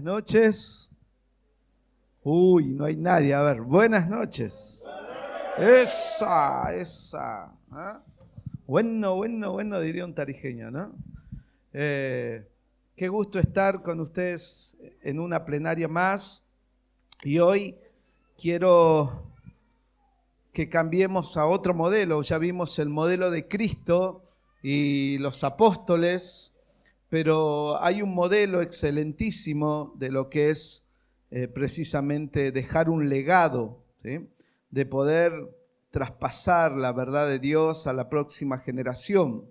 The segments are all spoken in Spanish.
noches. Uy, no hay nadie. A ver, buenas noches. Esa. ¿Ah? Bueno, diría un tarijeño, ¿no? Qué gusto estar con ustedes en una plenaria más. Y hoy quiero que cambiemos a otro modelo. Ya vimos el modelo de Cristo y los apóstoles, pero hay un modelo excelentísimo de lo que es precisamente dejar un legado, ¿sí? De poder traspasar la verdad de Dios a la próxima generación.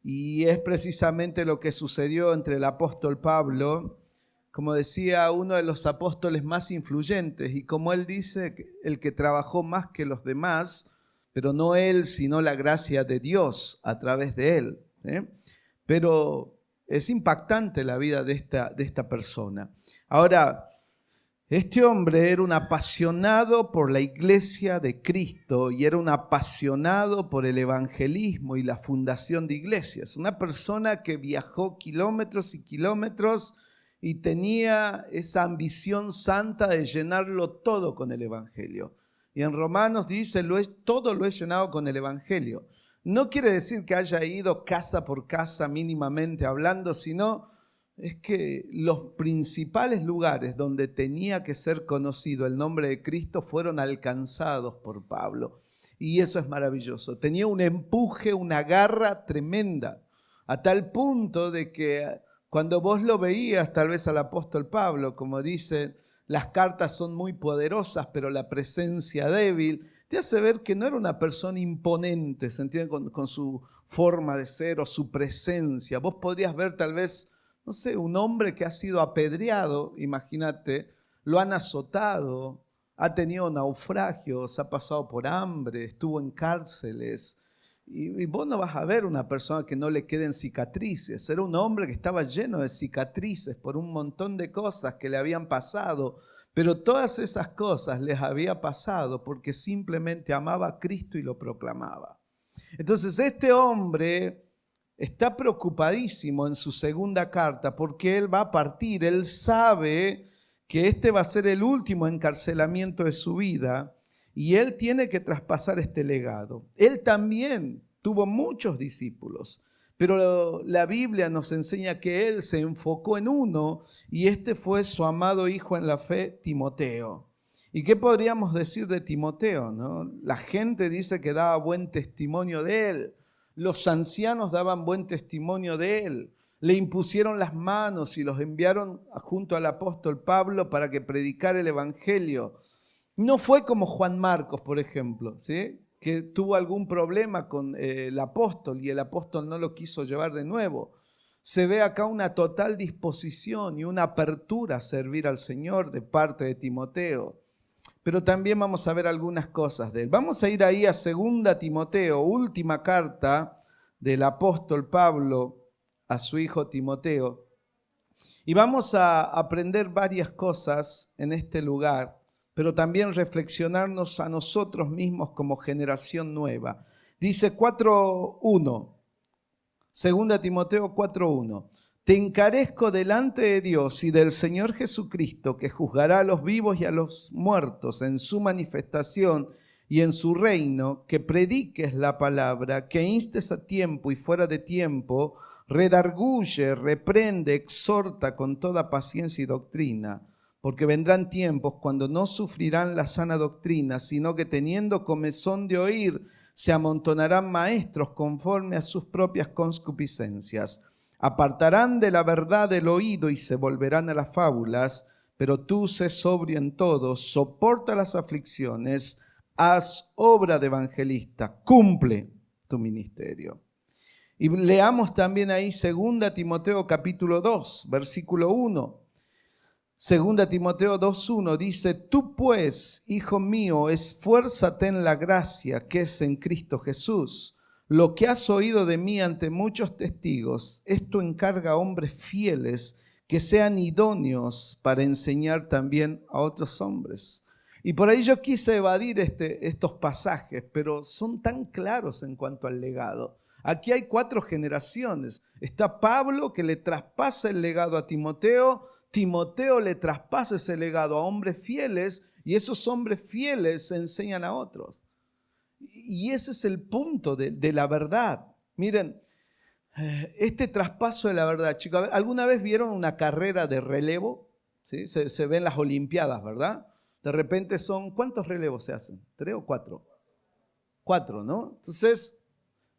Y es precisamente lo que sucedió entre el apóstol Pablo, como decía, uno de los apóstoles más influyentes, y como él dice, el que trabajó más que los demás, pero no él, sino la gracia de Dios a través de él, ¿eh? Pero es impactante la vida de esta persona. Ahora, este hombre era un apasionado por la iglesia de Cristo y era un apasionado por el evangelismo y la fundación de iglesias. Una persona que viajó kilómetros y kilómetros y tenía esa ambición santa de llenarlo todo con el evangelio. Y en Romanos dice, todo lo he llenado con el evangelio. No quiere decir que haya ido casa por casa mínimamente hablando, sino es que los principales lugares donde tenía que ser conocido el nombre de Cristo fueron alcanzados por Pablo. Y eso es maravilloso. Tenía un empuje, una garra tremenda, a tal punto de que cuando vos lo veías, tal vez al apóstol Pablo, como dice, las cartas son muy poderosas, pero la presencia débil, te hace ver que no era una persona imponente, ¿se entiende? Con su forma de ser o su presencia. Vos podrías ver tal vez, no sé, un hombre que ha sido apedreado, imagínate, lo han azotado, ha tenido naufragios, ha pasado por hambre, estuvo en cárceles. Y vos no vas a ver una persona que no le queden cicatrices. Era un hombre que estaba lleno de cicatrices por un montón de cosas que le habían pasado. Pero todas esas cosas les había pasado porque simplemente amaba a Cristo y lo proclamaba. Entonces este hombre está preocupadísimo en su segunda carta porque él va a partir. Él sabe que este va a ser el último encarcelamiento de su vida y él tiene que traspasar este legado. Él también tuvo muchos discípulos, pero la Biblia nos enseña que él se enfocó en uno y este fue su amado hijo en la fe, Timoteo. ¿Y qué podríamos decir de Timoteo, no? La gente dice que daba buen testimonio de él. Los ancianos daban buen testimonio de él. Le impusieron las manos y los enviaron junto al apóstol Pablo para que predicara el evangelio. No fue como Juan Marcos, por ejemplo, ¿sí? Que tuvo algún problema con el apóstol y el apóstol no lo quiso llevar de nuevo. Se ve acá una total disposición y una apertura a servir al Señor de parte de Timoteo. Pero también vamos a ver algunas cosas de él. Vamos a ir ahí a 2 Timoteo, última carta del apóstol Pablo a su hijo Timoteo. Y vamos a aprender varias cosas en este lugar, pero también reflexionarnos a nosotros mismos como generación nueva. Dice 4:1, 2 Timoteo 4:1. Te encarezco delante de Dios y del Señor Jesucristo, que juzgará a los vivos y a los muertos en su manifestación y en su reino, que prediques la palabra, que instes a tiempo y fuera de tiempo, redarguye, reprende, exhorta con toda paciencia y doctrina, porque vendrán tiempos cuando no sufrirán la sana doctrina, sino que teniendo comezón de oír, se amontonarán maestros conforme a sus propias concupiscencias. Apartarán de la verdad el oído y se volverán a las fábulas, pero tú sé sobrio en todo, soporta las aflicciones, haz obra de evangelista, cumple tu ministerio. Y leamos también ahí 2 Timoteo capítulo 2, versículo 1. 2 Timoteo 2:1 dice, tú pues, hijo mío, esfuérzate en la gracia que es en Cristo Jesús. Lo que has oído de mí ante muchos testigos, esto encarga a hombres fieles que sean idóneos para enseñar también a otros hombres. Y por ahí yo quise evadir estos pasajes, pero son tan claros en cuanto al legado. Aquí hay 4 generaciones. Está Pablo que le traspasa el legado a Timoteo. Timoteo le traspasa ese legado a hombres fieles y esos hombres fieles enseñan a otros. Y ese es el punto de la verdad. Miren, este traspaso de la verdad, chicos, ¿alguna vez vieron una carrera de relevo? ¿Sí? Se ven las Olimpiadas, ¿verdad? De repente ¿cuántos relevos se hacen? ¿3 o 4? 4, ¿no? Entonces,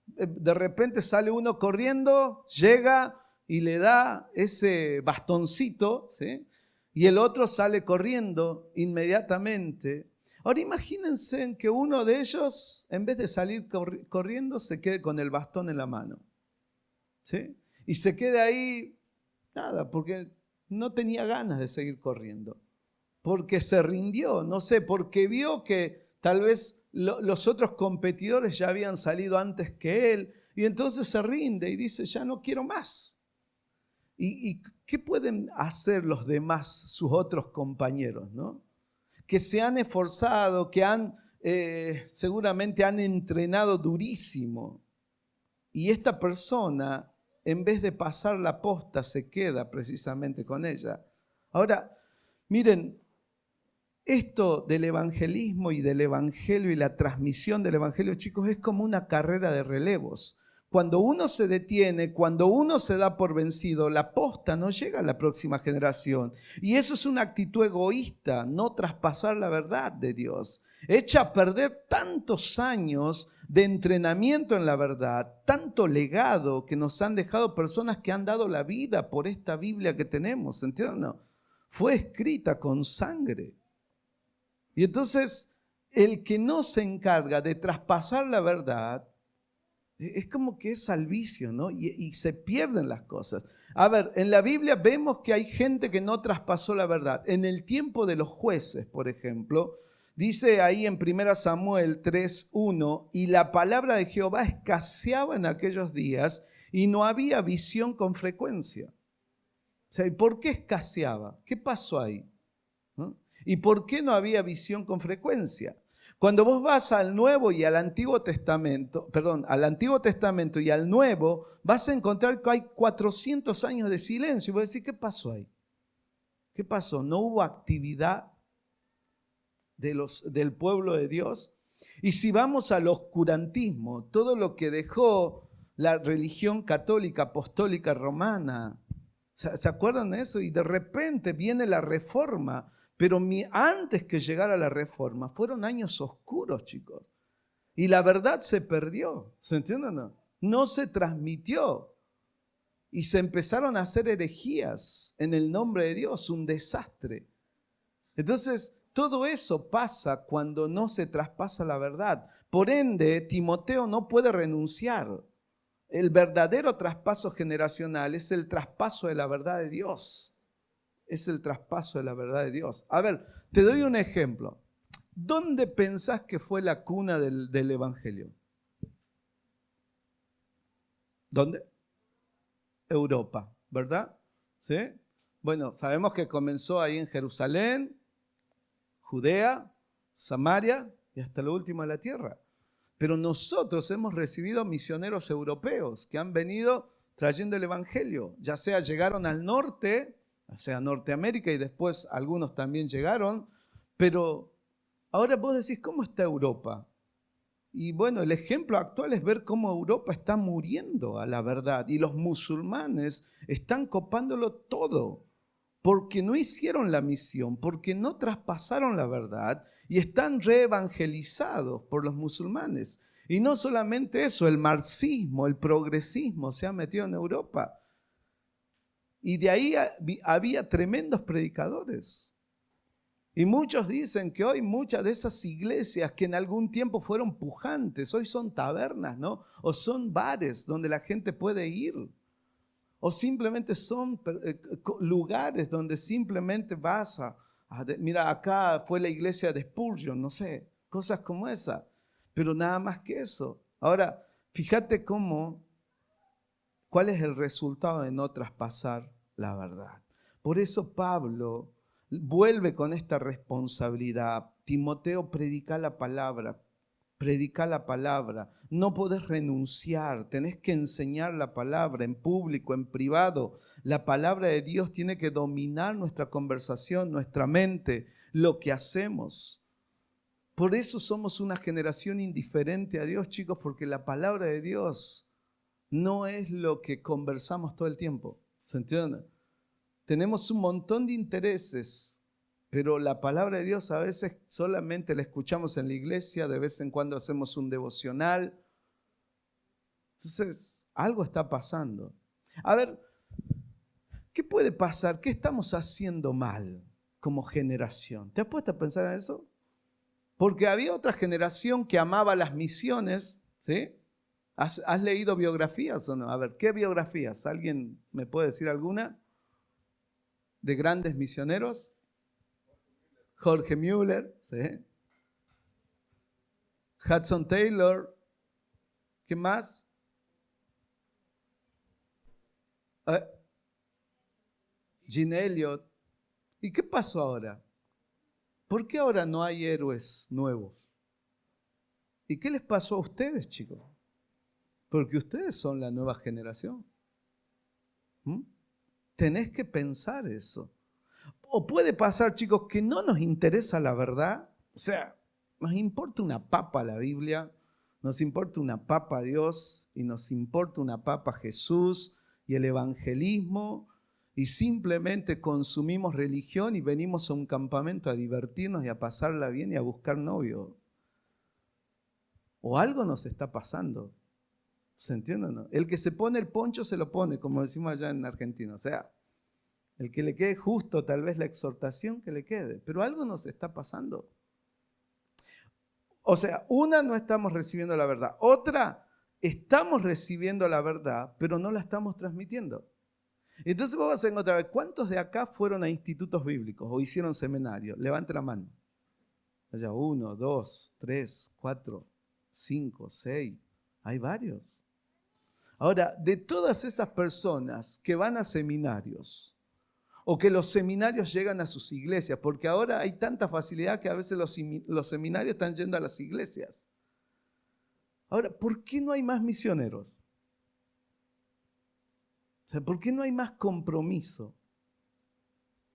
de repente sale uno corriendo, llega y le da ese bastoncito, ¿sí? Y el otro sale corriendo inmediatamente. Ahora imagínense en que uno de ellos, en vez de salir corriendo, se quede con el bastón en la mano, ¿sí? Y se quede ahí, nada, porque no tenía ganas de seguir corriendo, porque se rindió, no sé, porque vio que tal vez los otros competidores ya habían salido antes que él, y entonces se rinde y dice, ya no quiero más. ¿Y qué pueden hacer los demás, sus otros compañeros, ¿no? Que se han esforzado, que seguramente han entrenado durísimo. Y esta persona, en vez de pasar la posta, se queda precisamente con ella. Ahora, miren, esto del evangelismo y del evangelio y la transmisión del evangelio, chicos, es como una carrera de relevos. Cuando uno se detiene, cuando uno se da por vencido, la posta no llega a la próxima generación. Y eso es una actitud egoísta, no traspasar la verdad de Dios. Echa a perder tantos años de entrenamiento en la verdad, tanto legado que nos han dejado personas que han dado la vida por esta Biblia que tenemos, ¿entienden? No, fue escrita con sangre. Y entonces, el que no se encarga de traspasar la verdad, es como que es al vicio, ¿no? Y se pierden las cosas. A ver, en la Biblia vemos que hay gente que no traspasó la verdad. En el tiempo de los jueces, por ejemplo, dice ahí en 1 Samuel 3:1, y la palabra de Jehová escaseaba en aquellos días y no había visión con frecuencia. O sea, ¿y por qué escaseaba? ¿Qué pasó ahí? ¿No? ¿Y por qué no había visión con frecuencia? Cuando vos vas al Nuevo y al Antiguo Testamento, al Antiguo Testamento y al Nuevo, vas a encontrar que hay 400 años de silencio. Y vos decís, ¿qué pasó ahí? ¿Qué pasó? ¿No hubo actividad del pueblo de Dios? Y si vamos al oscurantismo, todo lo que dejó la religión católica, apostólica, romana, ¿se acuerdan de eso? Y de repente viene la Reforma. Pero antes que llegara la Reforma, fueron años oscuros, chicos. Y la verdad se perdió, ¿se entiende o no? No se transmitió. Y se empezaron a hacer herejías en el nombre de Dios, un desastre. Entonces, todo eso pasa cuando no se traspasa la verdad. Por ende, Timoteo no puede renunciar. El verdadero traspaso generacional es el traspaso de la verdad de Dios. Es el traspaso de la verdad de Dios. A ver, te doy un ejemplo. ¿Dónde pensás que fue la cuna del Evangelio? ¿Dónde? Europa, ¿verdad? ¿Sí? Bueno, sabemos que comenzó ahí en Jerusalén, Judea, Samaria y hasta lo último de la tierra. Pero nosotros hemos recibido misioneros europeos que han venido trayendo el Evangelio. Ya sea llegaron al norte, o sea, Norteamérica, y después algunos también llegaron, pero ahora vos decís, ¿cómo está Europa? Y bueno, el ejemplo actual es ver cómo Europa está muriendo a la verdad y los musulmanes están copándolo todo porque no hicieron la misión, porque no traspasaron la verdad y están reevangelizados por los musulmanes. Y no solamente eso, el marxismo, el progresismo se ha metido en Europa. Y de ahí había tremendos predicadores. Y muchos dicen que hoy muchas de esas iglesias que en algún tiempo fueron pujantes, hoy son tabernas, ¿no? O son bares donde la gente puede ir. O simplemente son lugares donde simplemente vas mira, acá fue la iglesia de Spurgeon, no sé, cosas como esa. Pero nada más que eso. Ahora, fíjate ¿cuál es el resultado de no traspasar la verdad? Por eso Pablo vuelve con esta responsabilidad. Timoteo, predica la palabra, Predica la palabra. No podés renunciar. Tenés que enseñar la palabra en público, en privado. La palabra de Dios tiene que dominar nuestra conversación, nuestra mente, lo que hacemos. Por eso somos una generación indiferente a Dios, chicos, porque la palabra de Dios no es lo que conversamos todo el tiempo. ¿Se entiende? Tenemos un montón de intereses, pero la palabra de Dios a veces solamente la escuchamos en la iglesia, de vez en cuando hacemos un devocional. Entonces, algo está pasando. A ver, ¿qué puede pasar? ¿Qué estamos haciendo mal como generación? ¿Te has puesto a pensar en eso? Porque había otra generación que amaba las misiones, ¿sí? ¿Has leído biografías o no? A ver, ¿qué biografías? ¿Alguien me puede decir alguna? ¿De grandes misioneros? Jorge Müller, ¿sí? Hudson Taylor. ¿Qué más? Gene Elliot. ¿Y qué pasó ahora? ¿Por qué ahora no hay héroes nuevos? ¿Y qué les pasó a ustedes, chicos? Porque ustedes son la nueva generación. Tenés que pensar eso. O puede pasar, chicos, que no nos interesa la verdad. O sea, nos importa una papa la Biblia, nos importa una papa Dios y nos importa una papa Jesús y el evangelismo, y simplemente consumimos religión y venimos a un campamento a divertirnos y a pasarla bien y a buscar novio. O algo nos está pasando. ¿Se entiende o no? El que se pone el poncho se lo pone, como decimos allá en Argentina. O sea, el que le quede justo tal vez la exhortación que le quede. Pero algo nos está pasando. O sea, una, no estamos recibiendo la verdad. Otra, estamos recibiendo la verdad, pero no la estamos transmitiendo. Entonces vos vas a encontrar, ¿cuántos de acá fueron a institutos bíblicos o hicieron seminario? Levante la mano. Allá, 1, 2, 3, 4, 5, 6. Hay varios. Ahora, de todas esas personas que van a seminarios, o que los seminarios llegan a sus iglesias, porque ahora hay tanta facilidad que a veces los seminarios están yendo a las iglesias. Ahora, ¿por qué no hay más misioneros? O sea, ¿por qué no hay más compromiso?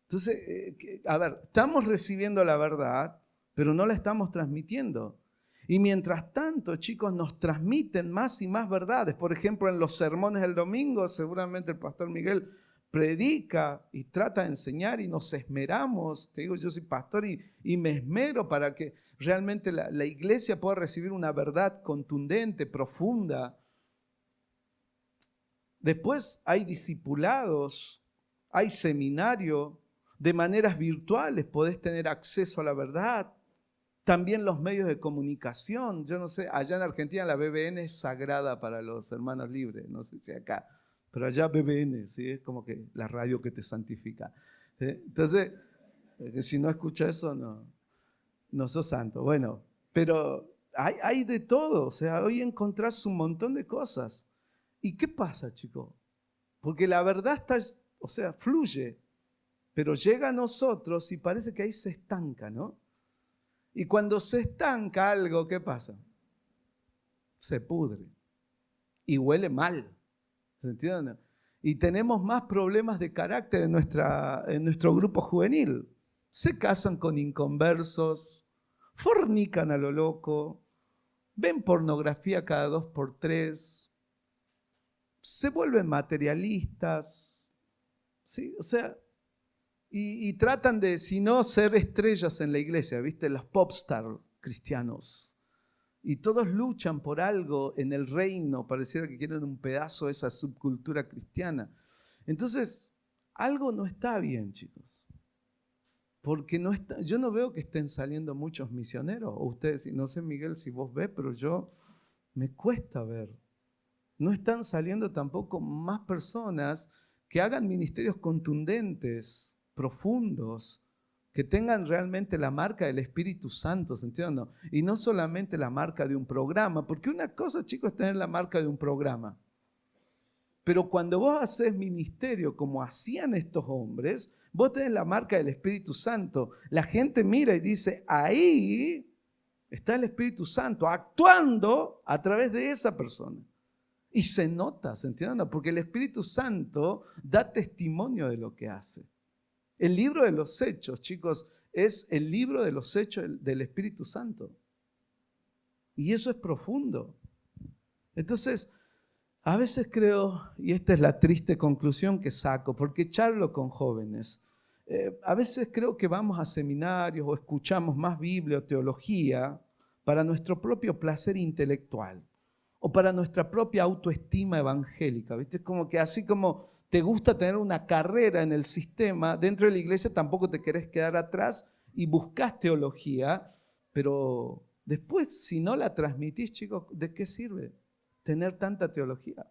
Entonces, a ver, estamos recibiendo la verdad, pero no la estamos transmitiendo. Y mientras tanto, chicos, nos transmiten más y más verdades. Por ejemplo, en los sermones del domingo, seguramente el pastor Miguel predica y trata de enseñar y nos esmeramos. Te digo, yo soy pastor y me esmero para que realmente la iglesia pueda recibir una verdad contundente, profunda. Después hay discipulados, hay seminario, de maneras virtuales podés tener acceso a la verdad. También los medios de comunicación, yo no sé, allá en Argentina la BBN es sagrada para los hermanos libres, no sé si acá, pero allá BBN, ¿sí? Es como que la radio que te santifica. ¿Sí? Entonces, si no escuchas eso, no sos santo. Bueno, pero hay de todo, o sea, hoy encontrás un montón de cosas. ¿Y qué pasa, chicos? Porque la verdad está, o sea, fluye, pero llega a nosotros y parece que ahí se estanca, ¿no? Y cuando se estanca algo, ¿qué pasa? Se pudre y huele mal. ¿Se entiende? Y tenemos más problemas de carácter en nuestro grupo juvenil. Se casan con inconversos, fornican a lo loco, ven pornografía cada 2 por 3, se vuelven materialistas, ¿sí? O sea, y tratan de, si no, ser estrellas en la iglesia, ¿viste? Los popstars cristianos. Y todos luchan por algo en el reino, pareciera que quieren un pedazo de esa subcultura cristiana. Entonces, algo no está bien, chicos. Porque yo no veo que estén saliendo muchos misioneros. O ustedes, no sé, Miguel, si vos ves, pero me cuesta ver. No están saliendo tampoco más personas que hagan ministerios contundentes, profundos, que tengan realmente la marca del Espíritu Santo, ¿se entiende? No? Y no solamente la marca de un programa, porque una cosa, chicos, es tener la marca de un programa. Pero cuando vos haces ministerio como hacían estos hombres, vos tenés la marca del Espíritu Santo. La gente mira y dice, ahí Está el Espíritu Santo actuando a través de esa persona. Y se nota, ¿se entiende? Porque el Espíritu Santo da testimonio de lo que hace. El libro de los Hechos, chicos, es el libro de los Hechos del Espíritu Santo. Y eso es profundo. Entonces, a veces creo, y esta es la triste conclusión que saco, porque charlo con jóvenes, a veces creo que vamos a seminarios o escuchamos más Biblia o teología para nuestro propio placer intelectual o para nuestra propia autoestima evangélica. ¿Viste? Como que así como te gusta tener una carrera en el sistema, dentro de la iglesia tampoco te querés quedar atrás y buscas teología, pero después si no la transmitís, chicos, ¿de qué sirve tener tanta teología?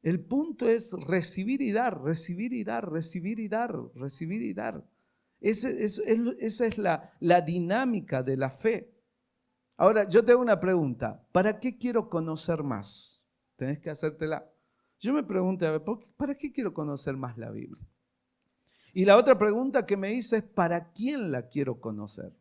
El punto es recibir y dar, recibir y dar, recibir y dar, recibir y dar. Esa es la dinámica de la fe. Ahora, yo te hago una pregunta. ¿Para qué quiero conocer más? Tenés que hacértela. Yo me pregunto, a ver, ¿para qué quiero conocer más la Biblia? Y la otra pregunta que me hice es, ¿para quién la quiero conocer?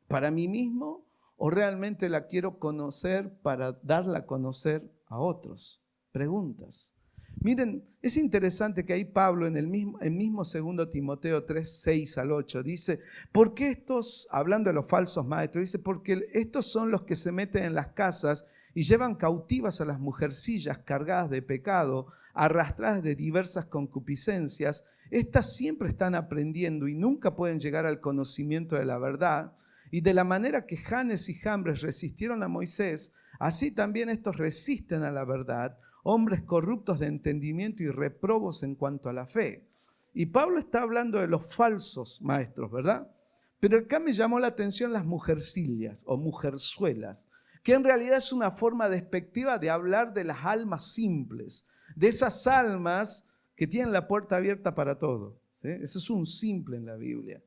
¿Para mí mismo o realmente la quiero conocer para darla a conocer a otros? Preguntas. Miren, es interesante que ahí Pablo en el mismo 2 Timoteo 3, 6 al 8 dice, ¿por qué estos, hablando de los falsos maestros, dice, porque estos son los que se meten en las casas y llevan cautivas a las mujercillas cargadas de pecado, arrastradas de diversas concupiscencias? Estas siempre están aprendiendo y nunca pueden llegar al conocimiento de la verdad. Y de la manera que Janes y Jambres resistieron a Moisés, así también estos resisten a la verdad, hombres corruptos de entendimiento y reprobos en cuanto a la fe. Y Pablo está hablando de los falsos maestros, ¿verdad? Pero acá me llamó la atención las mujercillas o mujerzuelas, que en realidad es una forma despectiva de hablar de las almas simples, de esas almas que tienen la puerta abierta para todo, ¿sí? Eso es un simple en la Biblia.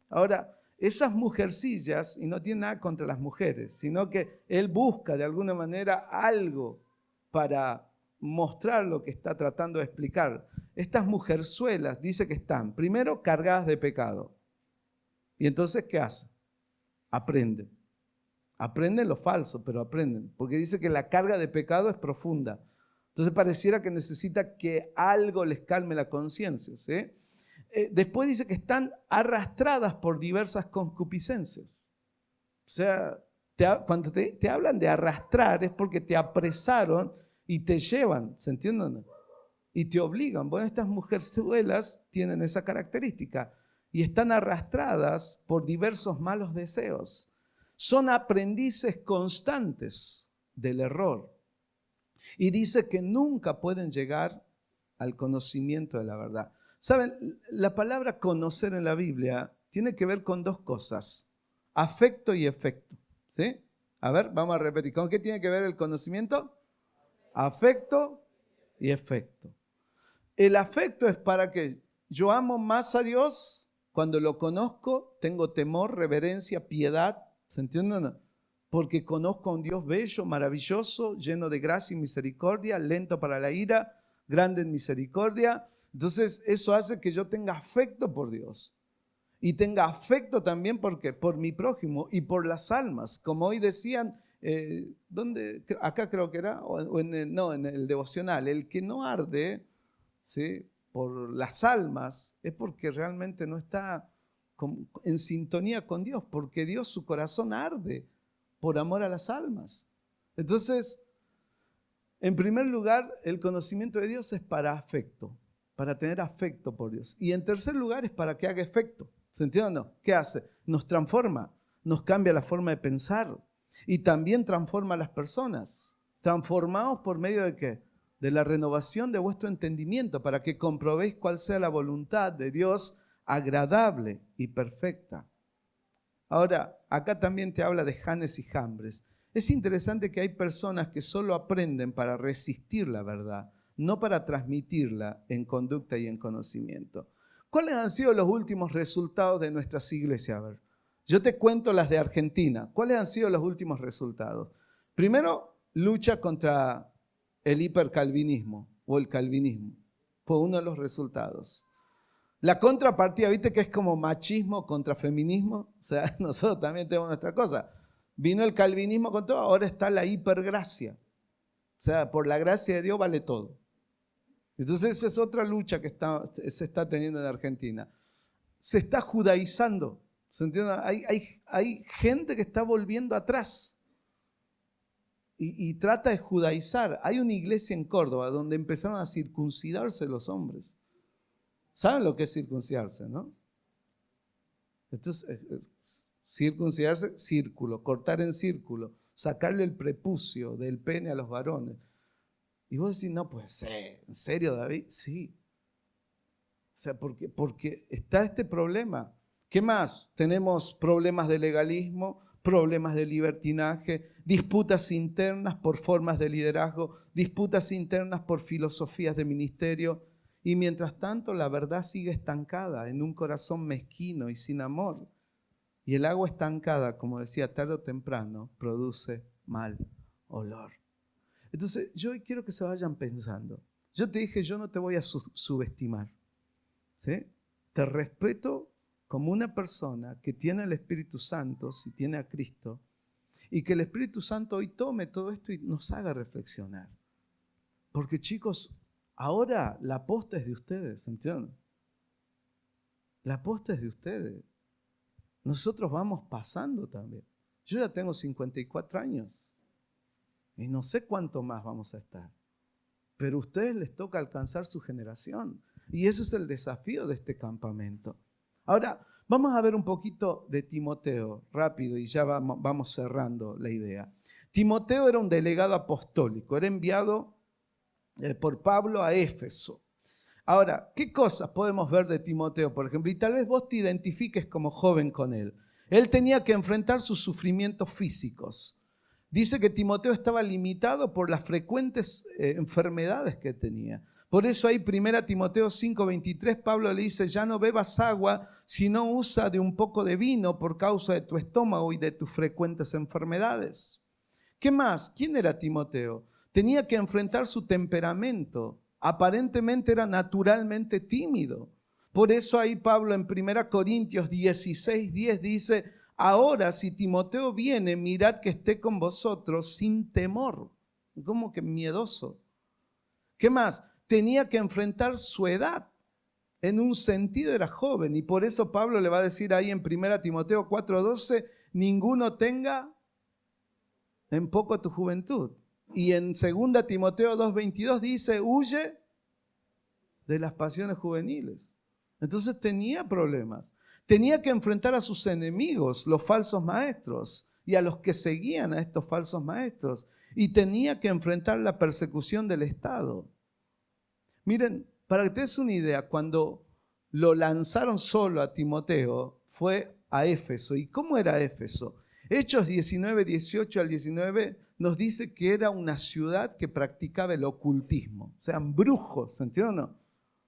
Ahora, esas mujercillas, y no tiene nada contra las mujeres, sino que él busca de alguna manera algo para mostrar lo que está tratando de explicar. Estas mujerzuelas dice que están, primero, cargadas de pecado. Y entonces, ¿qué hacen? Aprenden. Aprenden lo falso, pero aprenden. Porque dice que la carga de pecado es profunda. Entonces pareciera que necesita que algo les calme la conciencia, ¿sí? Después dice que están arrastradas por diversas concupiscencias. O sea, cuando te hablan de arrastrar es porque te apresaron y te llevan, ¿se entienden? Y te obligan. Bueno, estas mujerzuelas tienen esa característica y están arrastradas por diversos malos deseos. Son aprendices constantes del error. Y dice que nunca pueden llegar al conocimiento de la verdad. ¿Saben? La palabra conocer en la Biblia tiene que ver con dos cosas, afecto y efecto. ¿Sí? A ver, vamos a repetir. ¿Con qué tiene que ver el conocimiento? Afecto y efecto. El afecto es para que yo amo más a Dios cuando lo conozco, tengo temor, reverencia, piedad. ¿Se entiende o no? Porque conozco a un Dios bello, maravilloso, lleno de gracia y misericordia, lento para la ira, grande en misericordia. Entonces eso hace que yo tenga afecto por Dios y tenga afecto también por mi prójimo y por las almas. Como hoy decían, ¿dónde? Acá creo que era, en el devocional, el que no arde, ¿sí?, por las almas es porque realmente no está en sintonía con Dios, porque Dios, su corazón arde por amor a las almas. Entonces, en primer lugar, el conocimiento de Dios es para afecto, para tener afecto por Dios. Y en tercer lugar es para que haga efecto. ¿Se entiende o no? ¿Qué hace? Nos transforma, nos cambia la forma de pensar y también transforma a las personas. Transformados por medio de ¿qué? De la renovación de vuestro entendimiento para que comprobéis cuál sea la voluntad de Dios agradable y perfecta. Ahora, acá también te habla de Janes y Jambres. Es interesante que hay personas que solo aprenden para resistir la verdad, no para transmitirla en conducta y en conocimiento. ¿Cuáles han sido los últimos resultados de nuestras iglesias? A ver, yo te cuento las de Argentina. ¿Cuáles han sido los últimos resultados? Primero, lucha contra el hipercalvinismo o el calvinismo. Fue uno de los resultados. La contrapartida, ¿viste que es como machismo contra feminismo? O sea, nosotros también tenemos nuestra cosa. Vino el calvinismo con todo, ahora está la hipergracia. O sea, por la gracia de Dios vale todo. Entonces esa es otra lucha que se está teniendo en Argentina. Se está judaizando. ¿Se entiende? Hay gente que está volviendo atrás y trata de judaizar. Hay una iglesia en Córdoba donde empezaron a circuncidarse los hombres. ¿Saben lo que es circuncidarse, no? Entonces, circuncidarse, círculo, cortar en círculo, sacarle el prepucio del pene a los varones. Y vos decís, no puede ser, ¿en serio, David? Sí. O sea, porque está este problema. ¿Qué más? Tenemos problemas de legalismo, problemas de libertinaje, disputas internas por formas de liderazgo, disputas internas por filosofías de ministerio. Y mientras tanto, la verdad sigue estancada en un corazón mezquino y sin amor. Y el agua estancada, como decía, tarde o temprano, produce mal olor. Entonces, yo hoy quiero que se vayan pensando. Yo te dije, yo no te voy a subestimar. ¿Sí? Te respeto como una persona que tiene el Espíritu Santo, si tiene a Cristo, y que el Espíritu Santo hoy tome todo esto y nos haga reflexionar. Porque chicos, ahora la posta es de ustedes, ¿entienden? La posta es de ustedes. Nosotros vamos pasando también. Yo ya tengo 54 años y no sé cuánto más vamos a estar. Pero a ustedes les toca alcanzar su generación. Y ese es el desafío de este campamento. Ahora, vamos a ver un poquito de Timoteo, rápido, y ya vamos cerrando la idea. Timoteo era un delegado apostólico, era enviado por Pablo a Éfeso. Ahora, ¿qué cosas podemos ver de Timoteo, por ejemplo? Y tal vez vos te identifiques como joven con él. Él tenía que enfrentar sus sufrimientos físicos. Dice que Timoteo estaba limitado por las frecuentes enfermedades que tenía. Por eso ahí 1 Timoteo 5:23, Pablo le dice, ya no bebas agua, sino usa de un poco de vino por causa de tu estómago y de tus frecuentes enfermedades. ¿Qué más? ¿Quién era Timoteo? Tenía que enfrentar su temperamento. Aparentemente era naturalmente tímido. Por eso ahí Pablo en 1 Corintios 16:10 dice, ahora si Timoteo viene, mirad que esté con vosotros sin temor. Como que miedoso. ¿Qué más? Tenía que enfrentar su edad. En un sentido era joven y por eso Pablo le va a decir ahí en 1 Timoteo 4:12, ninguno tenga en poco tu juventud. Y en 2 Timoteo 2:22 dice, huye de las pasiones juveniles. Entonces tenía problemas. Tenía que enfrentar a sus enemigos, los falsos maestros, y a los que seguían a estos falsos maestros. Y tenía que enfrentar la persecución del Estado. Miren, para que te des una idea, cuando lo lanzaron solo a Timoteo, fue a Éfeso. ¿Y cómo era Éfeso? Hechos 19, 18 al 19 nos dice que era una ciudad que practicaba el ocultismo. O sea, brujos, ¿entiendes o no?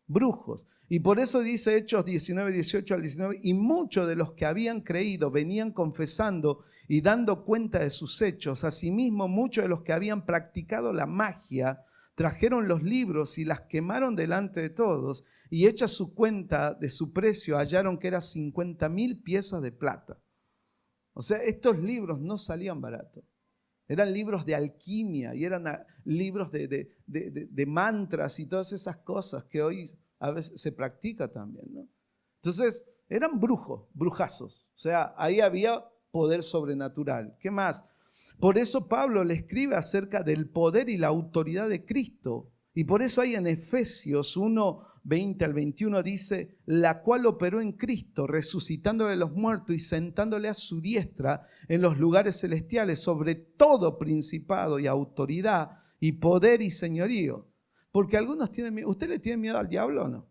Brujos. Y por eso dice Hechos 19, 18 al 19, y muchos de los que habían creído venían confesando y dando cuenta de sus hechos. Asimismo, muchos de los que habían practicado la magia trajeron los libros y las quemaron delante de todos, y hecha su cuenta de su precio, hallaron que eran 50,000 piezas de plata. O sea, estos libros no salían baratos. Eran libros de alquimia y eran libros de mantras y todas esas cosas que hoy a veces se practica también, ¿no? Entonces, eran brujazos. O sea, ahí había poder sobrenatural. ¿Qué más? Por eso Pablo le escribe acerca del poder y la autoridad de Cristo. Y por eso hay en Efesios 1:20 al 21 dice, la cual operó en Cristo, resucitándole de los muertos y sentándole a su diestra en los lugares celestiales sobre todo principado y autoridad y poder y señorío. Porque algunos tienen miedo. ¿Usted le tiene miedo al diablo o no?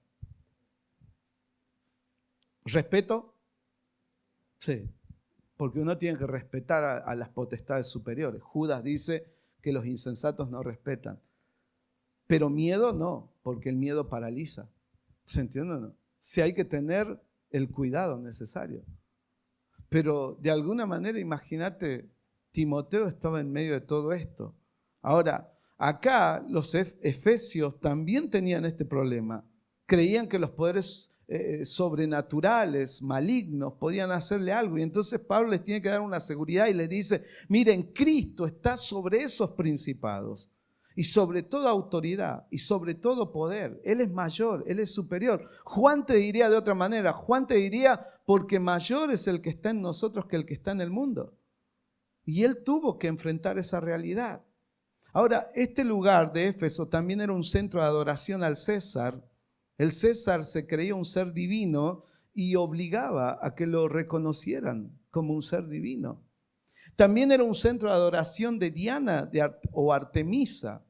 ¿Respeto? Sí. Porque uno tiene que respetar a las potestades superiores. Judas dice que los insensatos no respetan. Pero miedo no, porque el miedo paraliza. ¿Se entiende o no? Sí hay que tener el cuidado necesario. Pero de alguna manera, imagínate, Timoteo estaba en medio de todo esto. Ahora, acá los efesios también tenían este problema. Creían que los poderes sobrenaturales, malignos, podían hacerle algo. Y entonces Pablo les tiene que dar una seguridad y les dice, miren, Cristo está sobre esos principados y sobre toda autoridad y sobre todo poder. Él es mayor, Él es superior. Juan te diría de otra manera, Juan te diría, porque mayor es el que está en nosotros que el que está en el mundo. Y él tuvo que enfrentar esa realidad. Ahora, este lugar de Éfeso también era un centro de adoración al César. El César se creía un ser divino y obligaba a que lo reconocieran como un ser divino. También era un centro de adoración de Diana o Artemisa,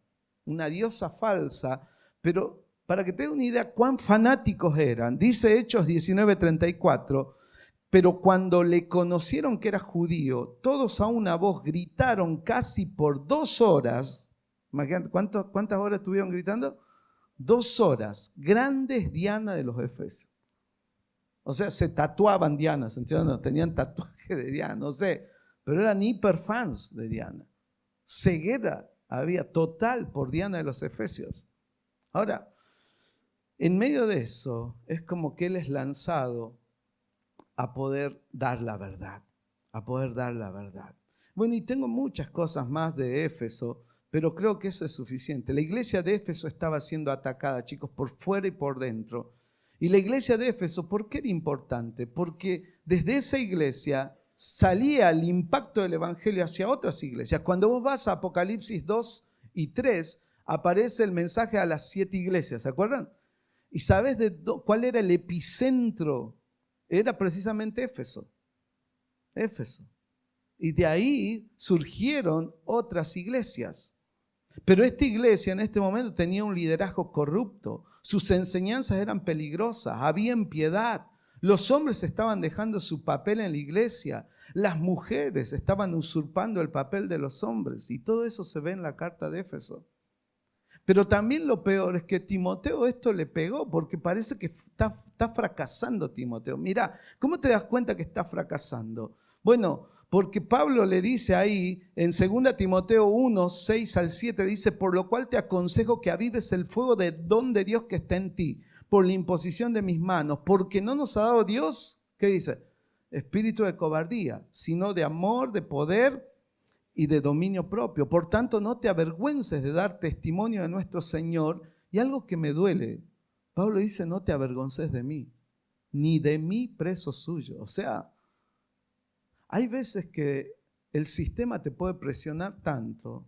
una diosa falsa, pero para que te dé una idea cuán fanáticos eran, dice Hechos 19:34, pero cuando le conocieron que era judío, todos a una voz gritaron casi por 2 horas. Imagínate, ¿cuántas horas estuvieron gritando? 2 horas. Grande es Diana de los Efesios. O sea, se tatuaban Diana, ¿entiendes? Tenían tatuaje de Diana, no sé, pero eran hiperfans de Diana. Ceguera había total por Diana de los Efesios. Ahora, en medio de eso, es como que él es lanzado a poder dar la verdad, a poder dar la verdad. Bueno, y tengo muchas cosas más de Éfeso, pero creo que eso es suficiente. La iglesia de Éfeso estaba siendo atacada, chicos, por fuera y por dentro. Y la iglesia de Éfeso, ¿por qué era importante? Porque desde esa iglesia salía el impacto del evangelio hacia otras iglesias. Cuando vos vas a Apocalipsis 2 y 3, aparece el mensaje a las 7 iglesias, ¿se acuerdan? ¿Y sabes cuál era el epicentro? Era precisamente Éfeso. Éfeso. Y de ahí surgieron otras iglesias. Pero esta iglesia en este momento tenía un liderazgo corrupto. Sus enseñanzas eran peligrosas, había impiedad. Los hombres estaban dejando su papel en la iglesia. Las mujeres estaban usurpando el papel de los hombres. Y todo eso se ve en la carta de Éfeso. Pero también lo peor es que Timoteo esto le pegó, porque parece que está fracasando Timoteo. Mirá, ¿cómo te das cuenta que está fracasando? Bueno, porque Pablo le dice ahí en 2 Timoteo 1, 6 al 7, dice, por lo cual te aconsejo que avives el fuego del don de Dios que está en ti, por la imposición de mis manos, porque no nos ha dado Dios, ¿qué dice? Espíritu de cobardía, sino de amor, de poder y de dominio propio. Por tanto, no te avergüences de dar testimonio de nuestro Señor. Y algo que me duele, Pablo dice, no te avergonces de mí, ni de mí preso suyo. O sea, hay veces que el sistema te puede presionar tanto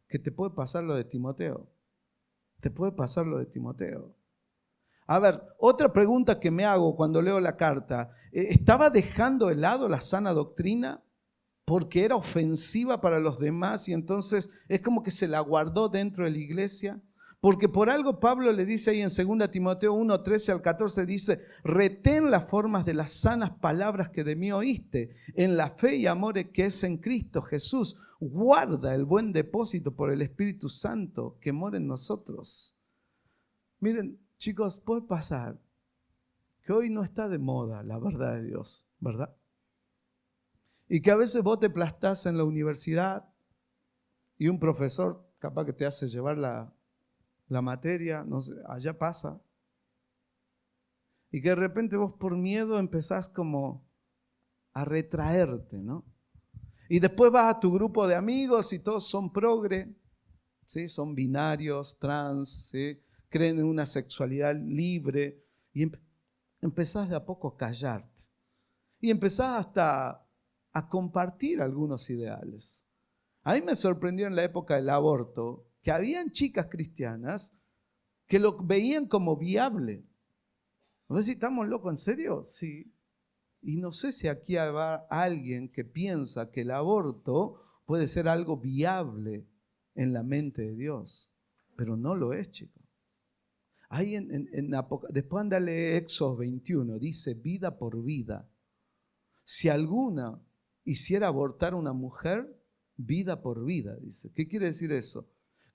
que te puede pasar lo de Timoteo. Te puede pasar lo de Timoteo. A ver, otra pregunta que me hago cuando leo la carta, ¿estaba dejando de lado la sana doctrina porque era ofensiva para los demás y entonces es como que se la guardó dentro de la iglesia? Porque por algo Pablo le dice ahí en 2 Timoteo 1, 13 al 14, dice, retén las formas de las sanas palabras que de mí oíste, en la fe y amor que es en Cristo Jesús. Guarda el buen depósito por el Espíritu Santo que mora en nosotros. Miren, chicos, puede pasar que hoy no está de moda la verdad de Dios, ¿verdad? Y que a veces vos te plastás en la universidad y un profesor capaz que te hace llevar la materia, no sé, allá pasa. Y que de repente vos por miedo empezás como a retraerte, ¿no? Y después vas a tu grupo de amigos y todos son progre, ¿sí? Son binarios, trans, ¿sí? Creen en una sexualidad libre. Y empezás de a poco a callarte. Y empezás hasta a compartir algunos ideales. A mí me sorprendió en la época del aborto que habían chicas cristianas que lo veían como viable. No sé si estamos locos, ¿en serio? Sí. Y no sé si aquí hay alguien que piensa que el aborto puede ser algo viable en la mente de Dios, pero no lo es, chicos. Ahí después anda a leer Éxodo 21, dice vida por vida. Si alguna hiciera abortar a una mujer, vida por vida, dice. ¿Qué quiere decir eso?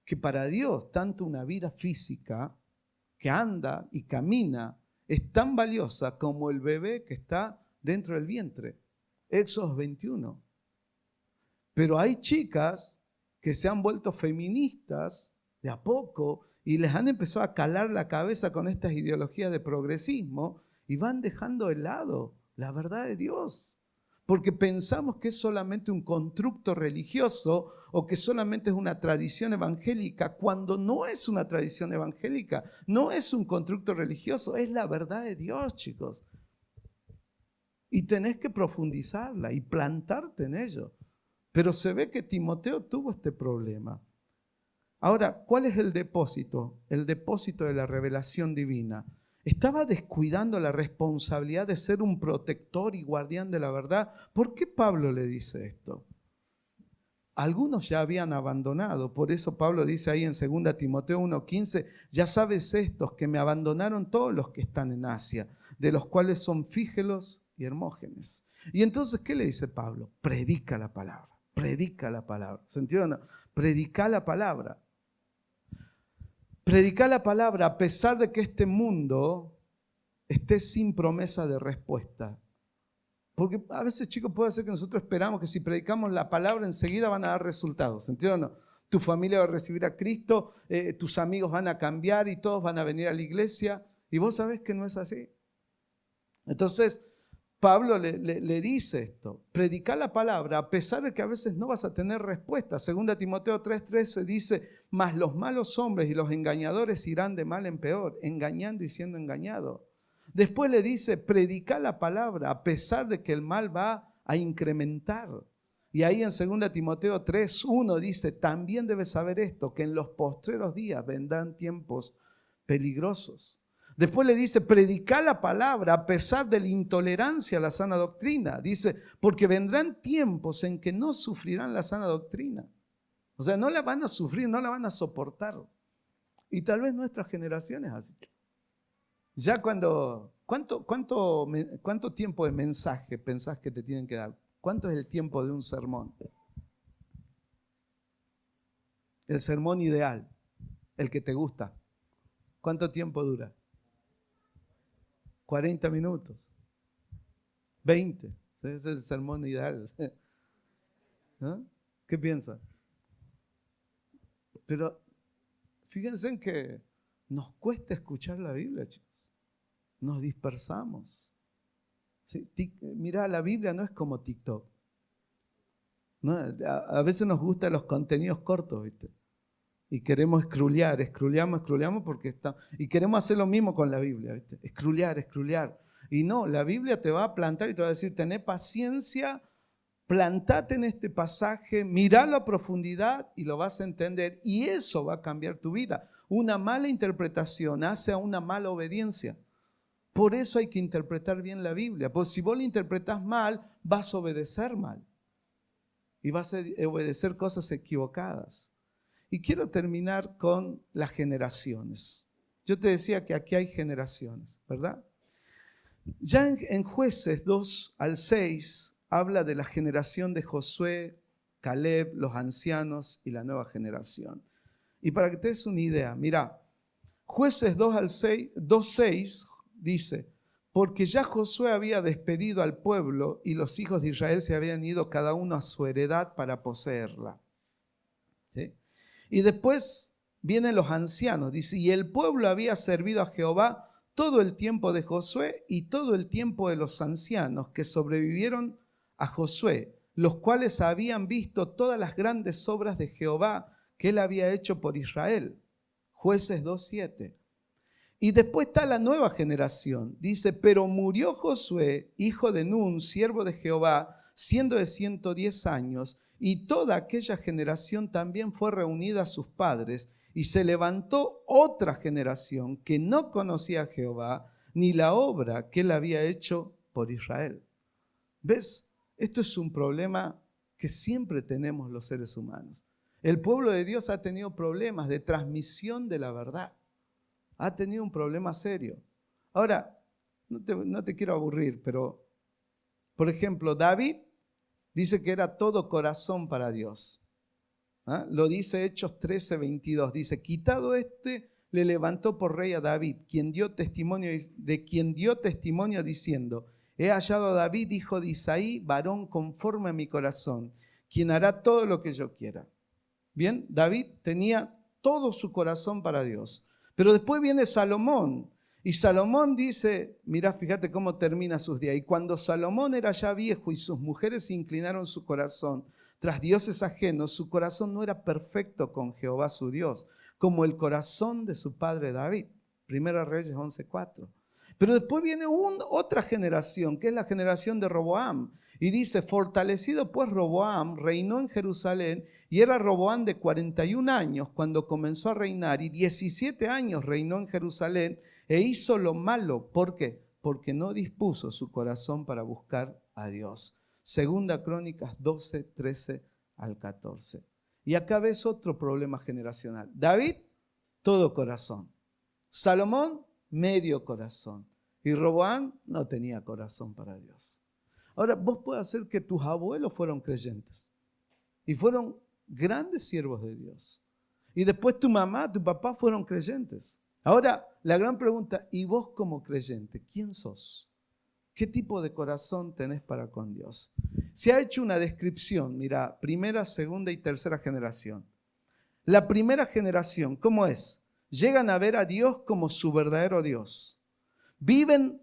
Que para Dios, tanto una vida física que anda y camina es tan valiosa como el bebé que está dentro del vientre. Éxodo 21. Pero hay chicas que se han vuelto feministas de a poco y les han empezado a calar la cabeza con estas ideologías de progresismo y van dejando de lado la verdad de Dios. Porque pensamos que es solamente un constructo religioso o que solamente es una tradición evangélica, cuando no es una tradición evangélica, no es un constructo religioso, es la verdad de Dios, chicos. Y tenés que profundizarla y plantarte en ello. Pero se ve que Timoteo tuvo este problema. Ahora, ¿cuál es el depósito? El depósito de la revelación divina. Estaba descuidando la responsabilidad de ser un protector y guardián de la verdad. ¿Por qué Pablo le dice esto? Algunos ya habían abandonado, por eso Pablo dice ahí en 2 Timoteo 1:15, ya sabes estos, que me abandonaron todos los que están en Asia, de los cuales son Fígelos y Hermógenes. Y entonces, ¿qué le dice Pablo? Predica la palabra, predica la palabra. ¿Se entiende? Predica la palabra. Predica la palabra a pesar de que este mundo esté sin promesa de respuesta. Porque a veces, chicos, puede ser que nosotros esperamos que si predicamos la palabra enseguida van a dar resultados. ¿Entiendes? Tu familia va a recibir a Cristo, tus amigos van a cambiar y todos van a venir a la iglesia. Y vos sabés que no es así. Entonces, Pablo le dice esto, predica la palabra a pesar de que a veces no vas a tener respuesta. 2 Timoteo 3:13 dice, mas los malos hombres y los engañadores irán de mal en peor, engañando y siendo engañados. Después le dice, predica la palabra a pesar de que el mal va a incrementar. Y ahí en 2 Timoteo 3:1 dice, también debes saber esto, que en los postreros días vendrán tiempos peligrosos. Después le dice, predica la palabra a pesar de la intolerancia a la sana doctrina. Dice, porque vendrán tiempos en que no sufrirán la sana doctrina. O sea, no la van a sufrir, no la van a soportar. Y tal vez nuestras generaciones así. Ya ¿cuánto tiempo de mensaje pensás que te tienen que dar? ¿Cuánto es el tiempo de un sermón? El sermón ideal, el que te gusta. ¿Cuánto tiempo dura? 40 minutos. 20. Ese es el sermón ideal. ¿No? ¿Qué piensan? Pero fíjense en que nos cuesta escuchar la Biblia, chicos. Nos dispersamos. ¿Sí? Mirá, la Biblia no es como TikTok. ¿No? A veces nos gustan los contenidos cortos, ¿viste? Y queremos escruleamos porque está. Y queremos hacer lo mismo con la Biblia, ¿viste? Escrulear. Y no, la Biblia te va a plantar y te va a decir, tené paciencia, plantate en este pasaje, miralo a profundidad y lo vas a entender. Y eso va a cambiar tu vida. Una mala interpretación hace a una mala obediencia. Por eso hay que interpretar bien la Biblia. Porque si vos la interpretás mal, vas a obedecer mal. Y vas a obedecer cosas equivocadas. Y quiero terminar con las generaciones. Yo te decía que aquí hay generaciones, ¿verdad? Ya en Jueces 2-6 habla de la generación de Josué, Caleb, los ancianos y la nueva generación. Y para que te des una idea, mira, Jueces 2:6 dice, porque ya Josué había despedido al pueblo y los hijos de Israel se habían ido cada uno a su heredad para poseerla. ¿Sí? Y después vienen los ancianos, dice, y el pueblo había servido a Jehová todo el tiempo de Josué y todo el tiempo de los ancianos que sobrevivieron a Josué, los cuales habían visto todas las grandes obras de Jehová que él había hecho por Israel. Jueces 2:7. Y después está la nueva generación. Dice, pero murió Josué, hijo de Nun, siervo de Jehová, siendo de 110 años, y toda aquella generación también fue reunida a sus padres, y se levantó otra generación que no conocía a Jehová, ni la obra que él había hecho por Israel. ¿Ves? Esto es un problema que siempre tenemos los seres humanos. El pueblo de Dios ha tenido problemas de transmisión de la verdad. Ha tenido un problema serio. Ahora, no te quiero aburrir, pero, por ejemplo, David dice que era todo corazón para Dios. ¿Ah? Lo dice Hechos 13:22. Dice, quitado le levantó por rey a David, de quien dio testimonio diciendo, he hallado a David, hijo de Isaí, varón conforme a mi corazón, quien hará todo lo que yo quiera. Bien, David tenía todo su corazón para Dios. Pero después viene Salomón Y Salomón dice, mirá, fíjate cómo termina sus días. Y cuando Salomón era ya viejo y sus mujeres inclinaron su corazón tras dioses ajenos, su corazón no era perfecto con Jehová su Dios, como el corazón de su padre David. Primera Reyes 11:4. Pero después viene otra generación, que es la generación de Roboam. Y dice, fortalecido pues Roboam, reinó en Jerusalén, y era Roboam de 41 años cuando comenzó a reinar, y 17 años reinó en Jerusalén, e hizo lo malo. ¿Por qué? Porque no dispuso su corazón para buscar a Dios. Segunda Crónicas 12, 13 al 14. Y acá ves otro problema generacional. David, todo corazón. Salomón, medio corazón. Y Roboam no tenía corazón para Dios. Ahora, vos podés hacer que tus abuelos fueron creyentes y fueron grandes siervos de Dios. Y después tu mamá, tu papá fueron creyentes. Ahora, la gran pregunta, ¿y vos como creyente, quién sos? ¿Qué tipo de corazón tenés para con Dios? Se ha hecho una descripción, mira, primera, segunda y tercera generación. La primera generación, ¿cómo es? Llegan a ver a Dios como su verdadero Dios. Viven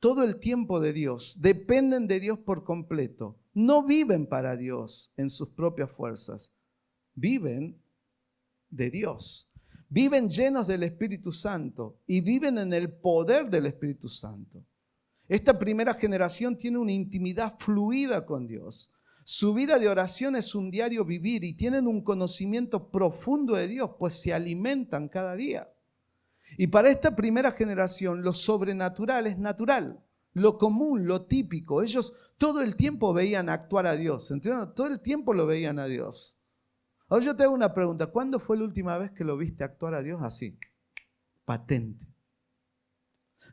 todo el tiempo de Dios, dependen de Dios por completo. No viven para Dios en sus propias fuerzas, viven de Dios. Viven llenos del Espíritu Santo y viven en el poder del Espíritu Santo. Esta primera generación tiene una intimidad fluida con Dios. Su vida de oración es un diario vivir y tienen un conocimiento profundo de Dios, pues se alimentan cada día. Y para esta primera generación lo sobrenatural es natural, lo común, lo típico. Ellos todo el tiempo veían actuar a Dios, ¿entiendes? Todo el tiempo lo veían a Dios. Ahora yo te hago una pregunta, ¿cuándo fue la última vez que lo viste actuar a Dios así? Patente.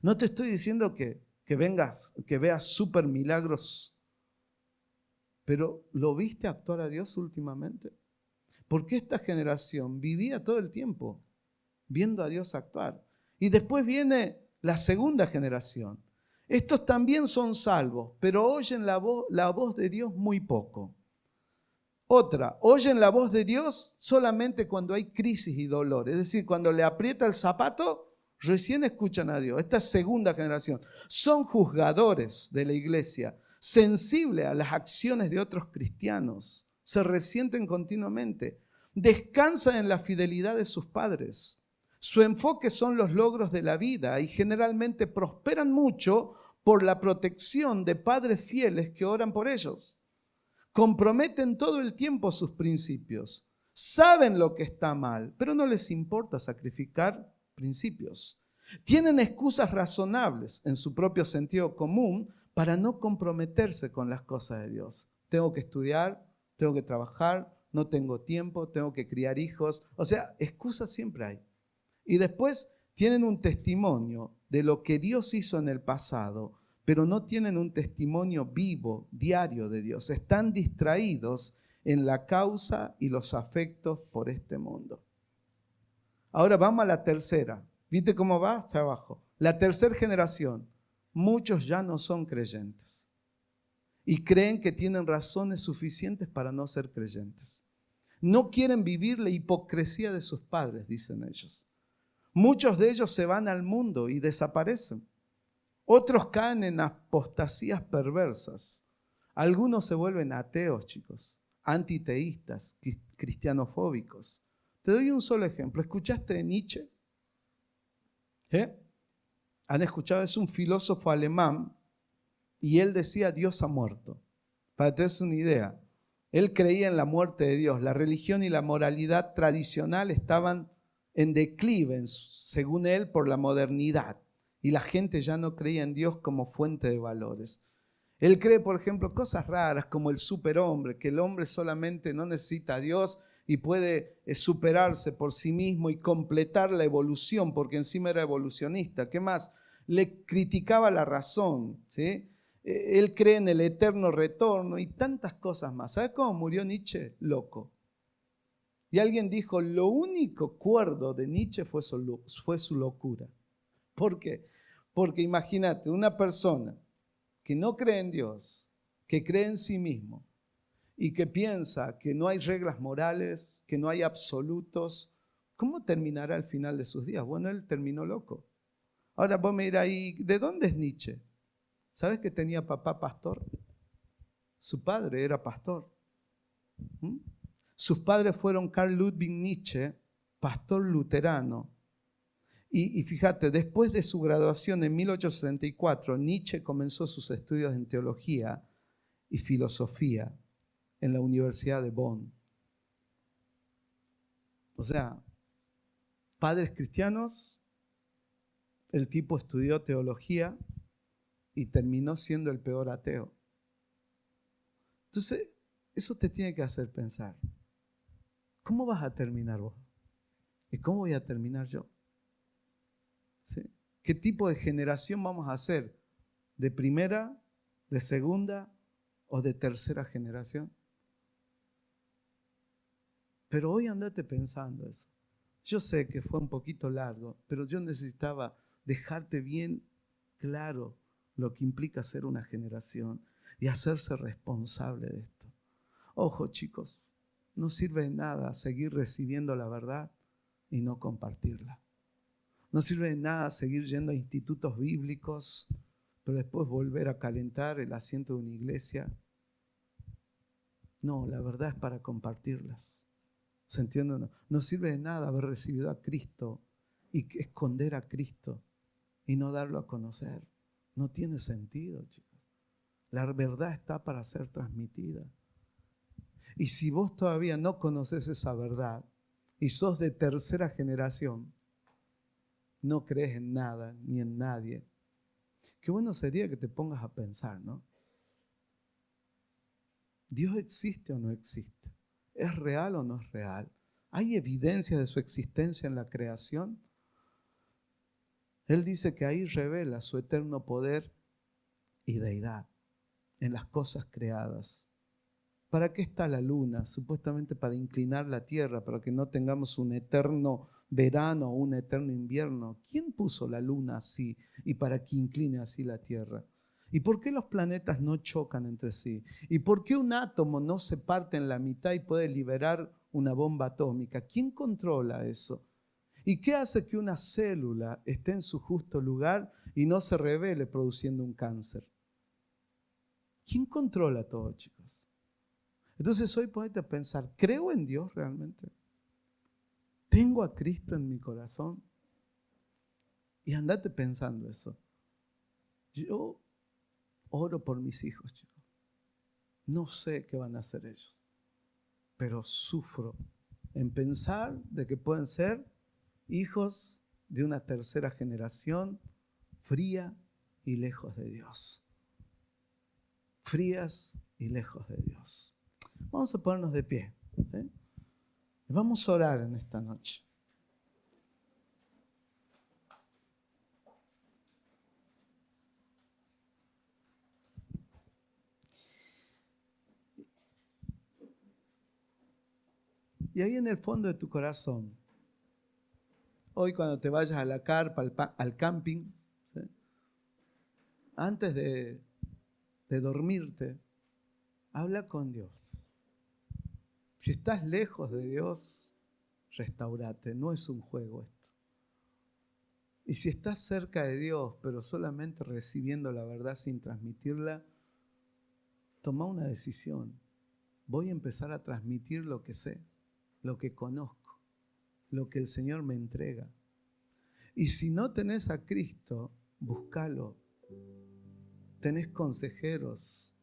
No te estoy diciendo que veas súper milagros, pero ¿lo viste actuar a Dios últimamente? Porque esta generación vivía todo el tiempo viendo a Dios actuar. Y después viene la segunda generación. Estos también son salvos, pero oyen la voz de Dios muy poco. Otra, oyen la voz de Dios solamente cuando hay crisis y dolor. Es decir, cuando le aprieta el zapato, recién escuchan a Dios. Esta segunda generación. Son juzgadores de la iglesia, sensibles a las acciones de otros cristianos. Se resienten continuamente. Descansan en la fidelidad de sus padres. Su enfoque son los logros de la vida y generalmente prosperan mucho por la protección de padres fieles que oran por ellos. Comprometen todo el tiempo sus principios. Saben lo que está mal, pero no les importa sacrificar principios. Tienen excusas razonables en su propio sentido común para no comprometerse con las cosas de Dios. Tengo que estudiar, tengo que trabajar, no tengo tiempo, tengo que criar hijos. O sea, excusas siempre hay. Y después tienen un testimonio de lo que Dios hizo en el pasado, pero no tienen un testimonio vivo, diario de Dios. Están distraídos en la causa y los afectos por este mundo. Ahora vamos a la tercera. ¿Viste cómo va? Hacia abajo. La tercera generación. Muchos ya no son creyentes y creen que tienen razones suficientes para no ser creyentes. No quieren vivir la hipocresía de sus padres, dicen ellos. Muchos de ellos se van al mundo y desaparecen. Otros caen en apostasías perversas. Algunos se vuelven ateos, chicos, antiteístas, cristianofóbicos. Te doy un solo ejemplo. ¿Escuchaste de Nietzsche? ¿Han escuchado? Es un filósofo alemán y él decía Dios ha muerto. Para que te des una idea, él creía en la muerte de Dios. La religión y la moralidad tradicional estaban en declive, según él, por la modernidad. Y la gente ya no creía en Dios como fuente de valores. Él cree, por ejemplo, cosas raras como el superhombre, que el hombre solamente no necesita a Dios y puede superarse por sí mismo y completar la evolución, porque encima era evolucionista. ¿Qué más? Le criticaba la razón, ¿sí? Él cree en el eterno retorno y tantas cosas más. ¿Sabes cómo murió Nietzsche? Loco. Y alguien dijo, lo único cuerdo de Nietzsche fue su locura. ¿Por qué? Porque imagínate, una persona que no cree en Dios, que cree en sí mismo y que piensa que no hay reglas morales, que no hay absolutos, ¿cómo terminará al final de sus días? Bueno, él terminó loco. Ahora vos me dirás, ¿y de dónde es Nietzsche? ¿Sabes que tenía papá pastor? Su padre era pastor. ¿Mm? Sus padres fueron Carl Ludwig Nietzsche, pastor luterano. Y fíjate, después de su graduación en 1864, Nietzsche comenzó sus estudios en teología y filosofía en la Universidad de Bonn. O sea, padres cristianos, el tipo estudió teología y terminó siendo el peor ateo. Entonces, eso te tiene que hacer pensar, ¿cómo vas a terminar vos? ¿Y cómo voy a terminar yo? ¿Sí? ¿Qué tipo de generación vamos a ser? ¿De primera, de segunda o de tercera generación? Pero hoy andate pensando eso. Yo sé que fue un poquito largo, pero yo necesitaba dejarte bien claro lo que implica ser una generación y hacerse responsable de esto. Ojo, chicos, no sirve de nada seguir recibiendo la verdad y no compartirla. No sirve de nada seguir yendo a institutos bíblicos, pero después volver a calentar el asiento de una iglesia. No, la verdad es para compartirlas. ¿Se entiende? No, no sirve de nada haber recibido a Cristo y esconder a Cristo y no darlo a conocer. No tiene sentido, chicos. La verdad está para ser transmitida. Y si vos todavía no conoces esa verdad y sos de tercera generación, no crees en nada ni en nadie, qué bueno sería que te pongas a pensar, ¿no? ¿Dios existe o no existe? ¿Es real o no es real? ¿Hay evidencia de su existencia en la creación? Él dice que ahí revela su eterno poder y deidad en las cosas creadas. ¿Para qué está la luna? Supuestamente para inclinar la tierra, para que no tengamos un eterno verano o un eterno invierno. ¿Quién puso la luna así y para que incline así la tierra? ¿Y por qué los planetas no chocan entre sí? ¿Y por qué un átomo no se parte en la mitad y puede liberar una bomba atómica? ¿Quién controla eso? ¿Y qué hace que una célula esté en su justo lugar y no se revele produciendo un cáncer? ¿Quién controla todo, chicos? Entonces hoy ponete a pensar, ¿creo en Dios realmente? ¿Tengo a Cristo en mi corazón? Y andate pensando eso. Yo oro por mis hijos, chicos. No sé qué van a hacer ellos, pero sufro en pensar de que pueden ser hijos de una tercera generación fría y lejos de Dios. Frías y lejos de Dios. Vamos a ponernos de pie, ¿sí? Vamos a orar en esta noche. Y ahí en el fondo de tu corazón, hoy cuando te vayas a la carpa, al camping, ¿sí? Antes de dormirte, habla con Dios. Si estás lejos de Dios, restaurate. No es un juego esto. Y si estás cerca de Dios, pero solamente recibiendo la verdad sin transmitirla, toma una decisión. Voy a empezar a transmitir lo que sé, lo que conozco, lo que el Señor me entrega. Y si no tenés a Cristo, búscalo. Tenés consejeros,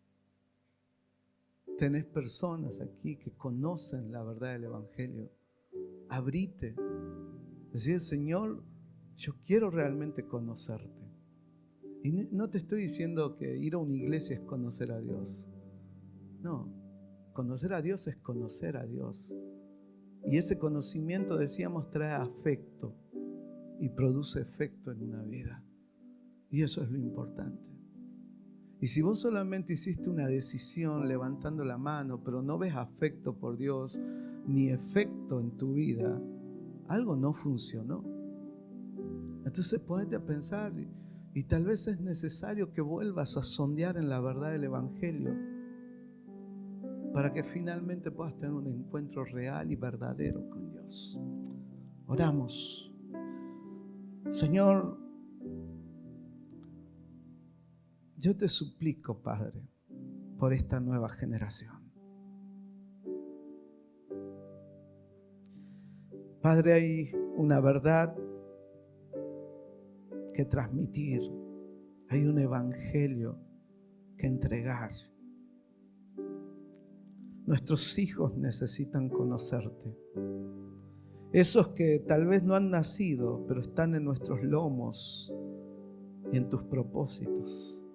tenés personas aquí que conocen la verdad del Evangelio. Abrite. Decir, Señor, yo quiero realmente conocerte. Y no te estoy diciendo que ir a una iglesia es conocer a Dios. No, conocer a Dios es conocer a Dios. Y ese conocimiento, decíamos, trae afecto y produce efecto en una vida. Y eso es lo importante. Y si vos solamente hiciste una decisión levantando la mano, pero no ves afecto por Dios ni efecto en tu vida, algo no funcionó. Entonces ponete a pensar y tal vez es necesario que vuelvas a sondear en la verdad del Evangelio para que finalmente puedas tener un encuentro real y verdadero con Dios. Oramos. Señor, Yo te suplico, Padre, por esta nueva generación. Padre, hay una verdad que transmitir, hay un evangelio que entregar. Nuestros hijos necesitan conocerte. Esos que tal vez no han nacido, pero están en nuestros lomos y en tus propósitos.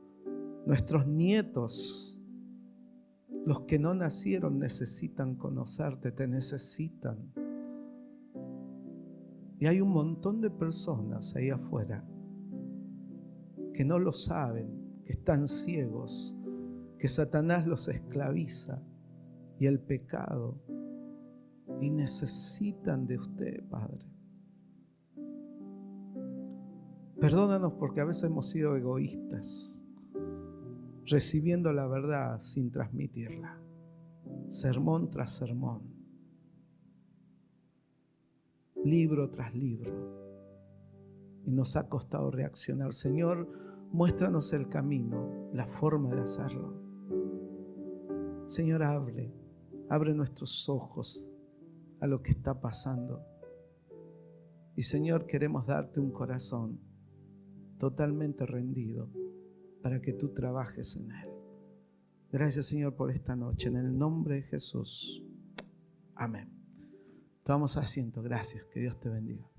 Nuestros nietos, los que no nacieron, necesitan conocerte, te necesitan. Y hay un montón de personas ahí afuera que no lo saben, que están ciegos, que Satanás los esclaviza y el pecado, y necesitan de usted, Padre. Perdónanos porque a veces hemos sido egoístas, recibiendo la verdad sin transmitirla, sermón tras sermón, libro tras libro, y nos ha costado reaccionar. Señor, muéstranos el camino, la forma de hacerlo. Señor, abre nuestros ojos a lo que está pasando. Y Señor, queremos darte un corazón totalmente rendido para que tú trabajes en él. Gracias, Señor, por esta noche. En el nombre de Jesús. Amén. Tomamos asiento. Gracias. Que Dios te bendiga.